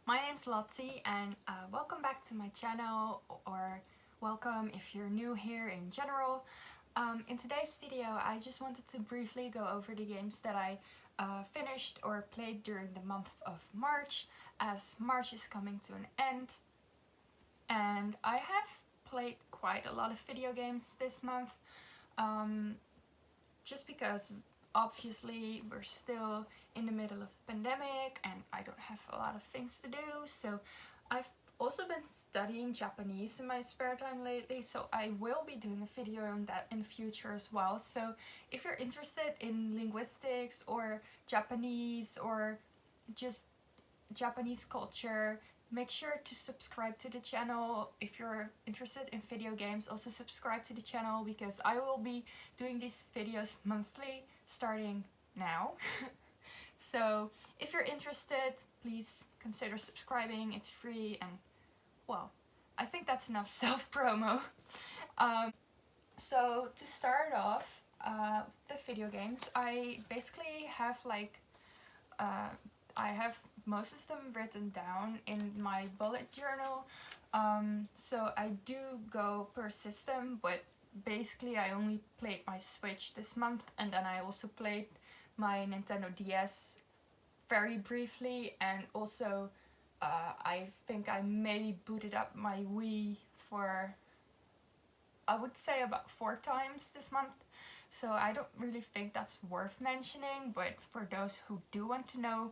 My name's Lottie and welcome back to my channel, or welcome if you're new here in general. In today's video I just wanted to briefly go over the games that I finished or played during the month of March, as March is coming to an end. And I have played quite a lot of video games this month, just because obviously we're still in the middle of the pandemic and I don't have a lot of things to do. So I've also been studying Japanese in my spare time lately, so I will be doing a video on that in the future as well. So if you're interested in linguistics or Japanese or just Japanese culture, make sure to subscribe to the channel. If you're interested in video games, also subscribe to the channel, because I will be doing these videos monthly starting now. So if you're interested, please consider subscribing. It's free, and well, I think that's enough self-promo. So to start off the video games, I basically have I have most of them written down in my bullet journal. So I do go per system, but basically I only played my Switch this month, and then I also played my Nintendo DS very briefly, and also I think I maybe booted up my Wii for, I would say, about 4 times this month. So I don't really think that's worth mentioning, but for those who do want to know.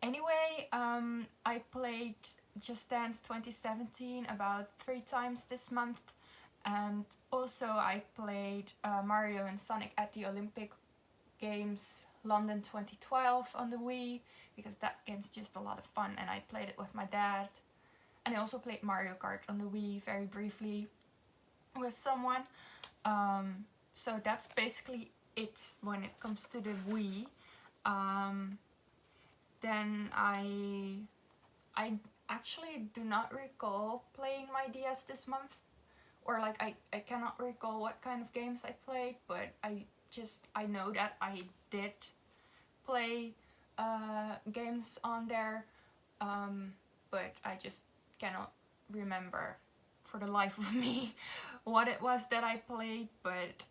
Anyway, I played Just Dance 2017 about 3 times this month, and also I played Mario and Sonic at the Olympic Games London 2012 on the Wii, because that game's just a lot of fun and I played it with my dad. And I also played Mario Kart on the Wii very briefly with someone. So that's basically it when it comes to the Wii. Then I actually do not recall playing my DS this month, or like I cannot recall what kind of games I played, but I know that I did play games on there, but I just cannot remember for the life of me what it was that I played. But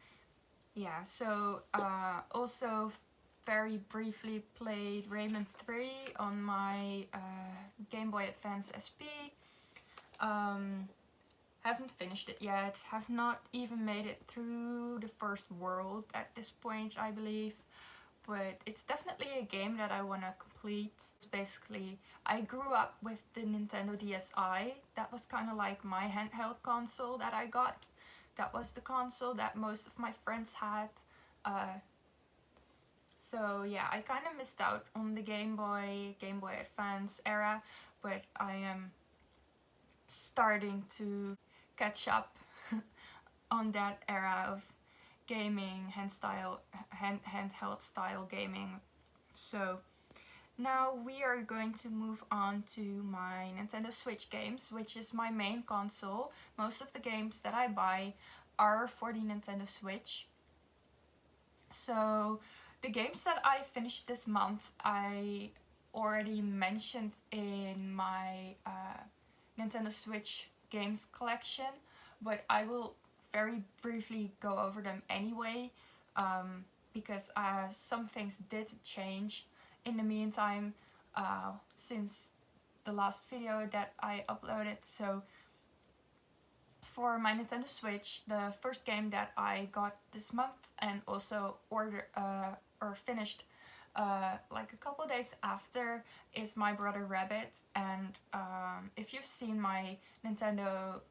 yeah, so also very briefly played Rayman 3 on my Game Boy Advance SP. Haven't finished it yet, have not even made it through the first world at this point, I believe. But it's definitely a game that I want to complete. Basically, I grew up with the Nintendo DSi. That was kind of like my handheld console that I got. That was the console that most of my friends had. So yeah, I kind of missed out on the Game Boy Advance era, but I am starting to catch up on that era of gaming, handheld style gaming. So now we are going to move on to my Nintendo Switch games, which is my main console. Most of the games that I buy are for the Nintendo Switch. So the games that I finished this month, I already mentioned in my Nintendo Switch games collection, but I will very briefly go over them anyway, because some things did change in the meantime since the last video that I uploaded. So for my Nintendo Switch, the first game that I got this month and also finished like a couple days after is My Brother Rabbit. And if you've seen my Nintendo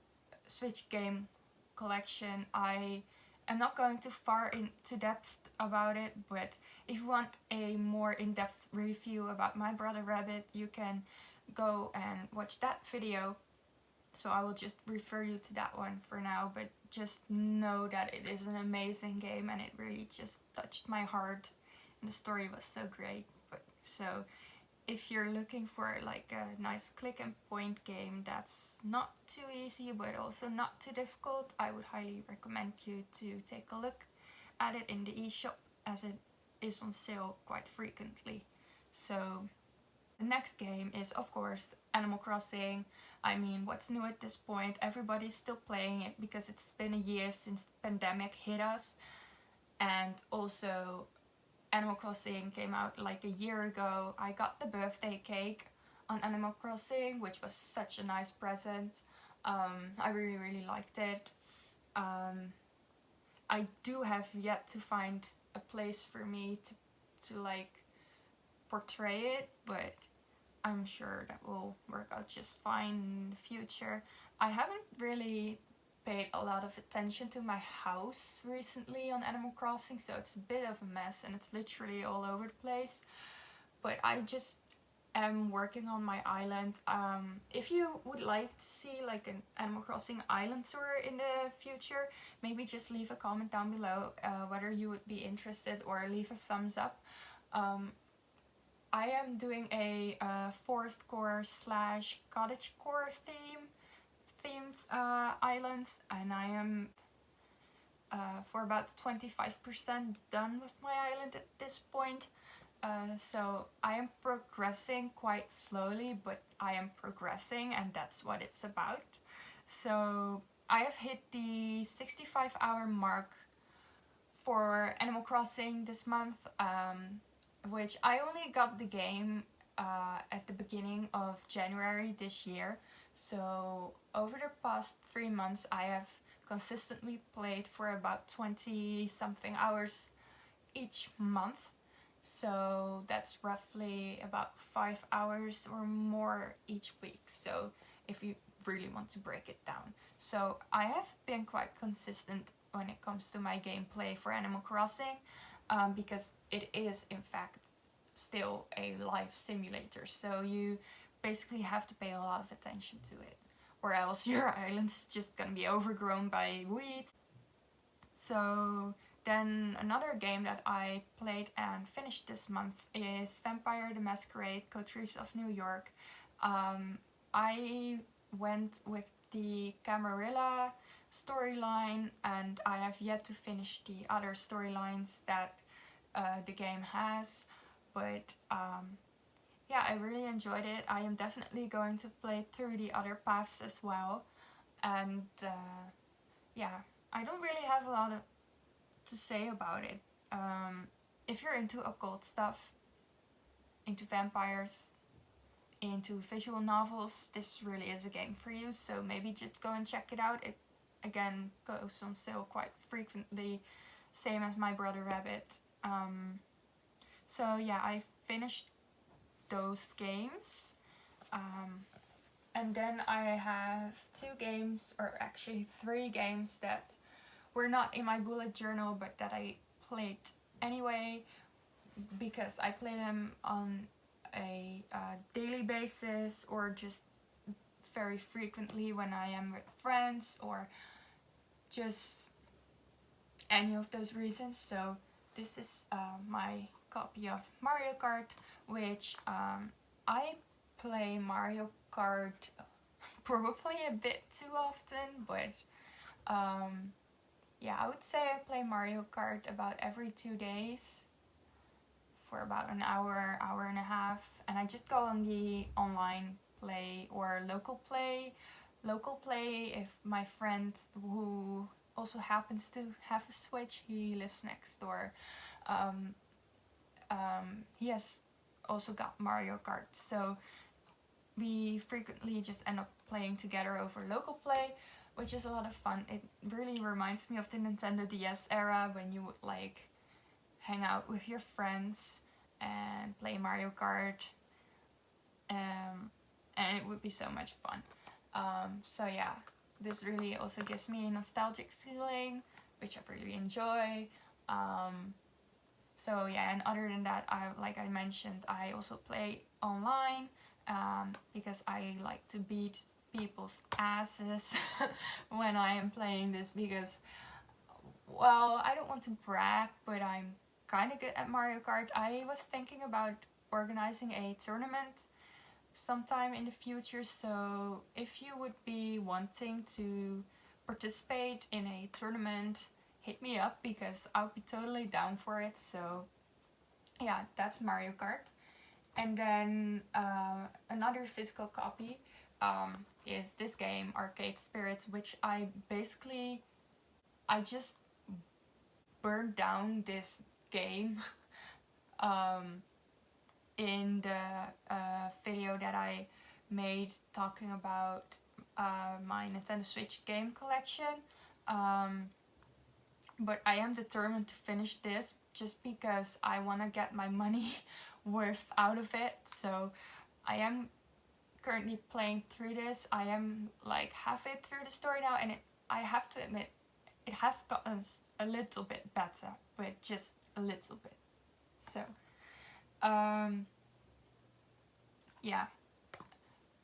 Switch game collection, I am not going too far into depth about it, but if you want a more in-depth review about My Brother Rabbit, you can go and watch that video. So I will just refer you to that one for now, but just know that it is an amazing game and it really just touched my heart, and the story was so great. But so if you're looking for like a nice click and point game that's not too easy but also not too difficult, I would highly recommend you to take a look at it in the eShop, as it is on sale quite frequently. So The next game is, of course, Animal Crossing. I mean, what's new at this point? Everybody's still playing it because it's been a year since the pandemic hit us. And also, Animal Crossing came out like a year ago. I got the birthday cake on Animal Crossing, which was such a nice present. I really, really liked it. I do have yet to find a place for me to like portray it, but I'm sure that will work out just fine in the future. I haven't really paid a lot of attention to my house recently on Animal Crossing, so it's a bit of a mess and it's literally all over the place. But I just am working on my island. If you would like to see like an Animal Crossing island tour in the future, maybe just leave a comment down below whether you would be interested, or leave a thumbs up. I am doing a forest core slash cottage core themed island, and I am for about 25% done with my island at this point. So I am progressing quite slowly, but I am progressing, and that's what it's about. So I have hit the 65-hour mark for Animal Crossing this month, which I only got the game at the beginning of January this year. So over the past 3 months I have consistently played for about 20 something hours each month. So that's roughly about 5 hours or more each week, so if you really want to break it down. So I have been quite consistent when it comes to my gameplay for Animal Crossing, because it is in fact still a life simulator, so you basically have to pay a lot of attention to it, or else your island is just gonna be overgrown by weeds. So then another game that I played and finished this month is Vampire the Masquerade: Coteries of New York. I went with the Camarilla storyline, and I have yet to finish the other storylines that the game has, but yeah, I really enjoyed it. I am definitely going to play through the other paths as well, and yeah, I don't really have a lot to say about it. If you're into occult stuff, into vampires, into visual novels, this really is a game for you, so maybe just go and check it out. It again goes on sale quite frequently, same as My Brother Rabbit. So yeah, I finished those games. And then I have 2 games, or actually 3 games, that were not in my bullet journal but that I played anyway, because I play them on a daily basis, or just very frequently when I am with friends, or just any of those reasons. So this is my copy of Mario Kart, which I play Mario Kart probably a bit too often, but yeah, I would say I play Mario Kart about every 2 days for about an hour, hour and a half, and I just go on the online play or local play. Local play if my friend, who also happens to have a Switch, he lives next door, he has also got Mario Kart, so we frequently just end up playing together over local play, which is a lot of fun. It really reminds me of the Nintendo DS era, when you would like hang out with your friends and play Mario Kart, and it would be so much fun. So yeah, this really also gives me a nostalgic feeling, which I really enjoy. So yeah, and other than that, like I mentioned, I also play online, because I like to beat people's asses when I am playing this, because, well, I don't want to brag, but I'm kind of good at Mario Kart. I was thinking about organizing a tournament sometime in the future, so if you would be wanting to participate in a tournament, hit me up, because I'll be totally down for it. So yeah, that's Mario Kart. And then another physical copy is this game, Arcade Spirits, which I just burned down this game in the video that I made talking about my Nintendo Switch game collection. But I am determined to finish this just because I want to get my money worth out of it. So I am currently playing through this. I am like halfway through the story now, and I have to admit it has gotten a little bit better, but just a little bit. So yeah,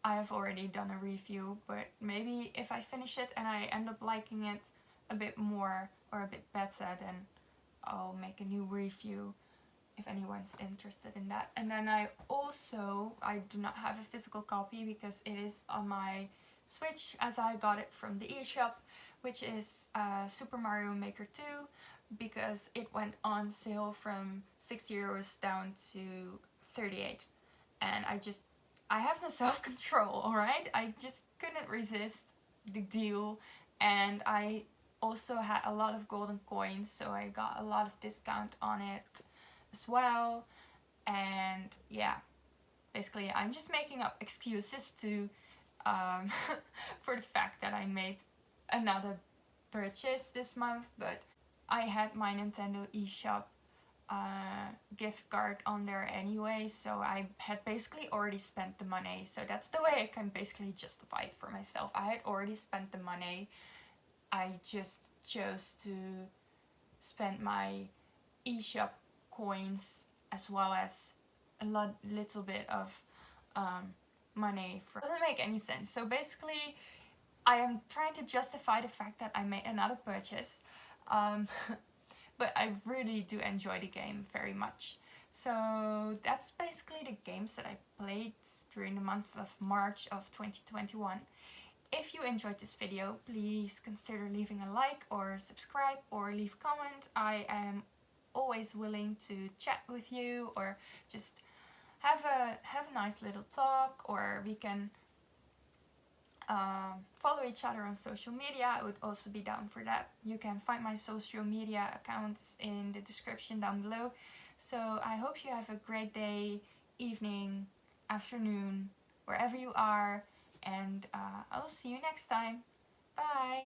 I have already done a review, but maybe if I finish it and I end up liking it a bit more or a bit better, then I'll make a new review if anyone's interested in that. And then I do not have a physical copy because it is on my Switch as I got it from the eShop, which is Super Mario Maker 2, because it went on sale from €60 down to 38. And I have no self-control, alright? I just couldn't resist the deal, and I also had a lot of golden coins, so I got a lot of discount on it as well. And yeah, basically I'm just making up excuses to for the fact that I made another purchase this month, but I had my Nintendo eShop gift card on there anyway, so I had basically already spent the money. So that's the way I can basically justify it for myself. I had already spent the money. I just chose to spend my eShop coins as well as little bit of money. Doesn't make any sense. So basically I am trying to justify the fact that I made another purchase. But I really do enjoy the game very much. So that's basically the games that I played during the month of March of 2021. If you enjoyed this video, please consider leaving a like or subscribe or leave a comment. I am always willing to chat with you or just have a nice little talk, or we can follow each other on social media. I would also be down for that. You can find my social media accounts in the description down below. So I hope you have a great day, evening, afternoon, wherever you are, and I will see you next time. Bye!